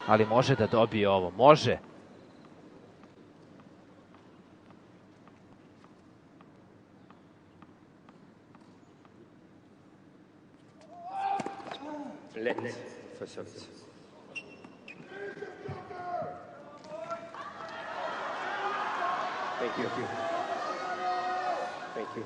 Ali može da dobije ovo, može. Let for service. Thank you. Thank you.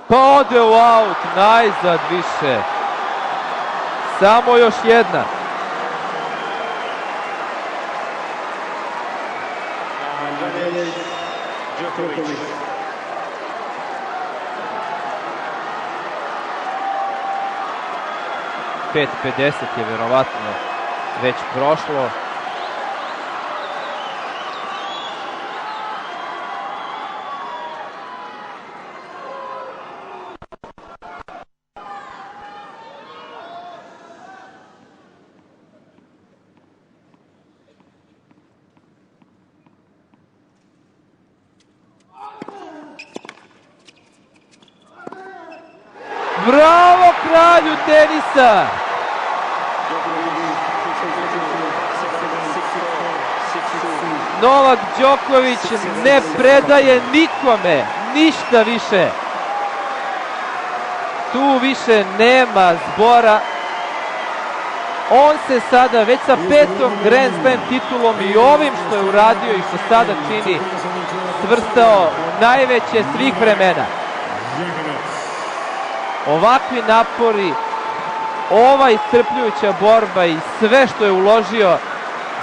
Pa ode u aut, najzad više. Samo još jedna. Djokovic. 5:50 je verovatno već prošlo. Bravo kralju tenisa! Novak Đoković ne predaje nikome, ništa više. Tu više nema zbora. On se sada već sa 5. Grand Slam titulom i ovim što je uradio i što sada čini svrstao u najveće svih vremena. Ovakvi napori, ova iscrpljujuća borba i sve što je uložio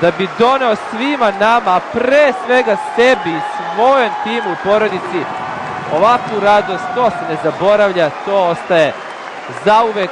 da bi doneo svima nama, a pre svega sebi i svojem timu u porodici, ovakvu radost, to se ne zaboravlja, to ostaje zauvek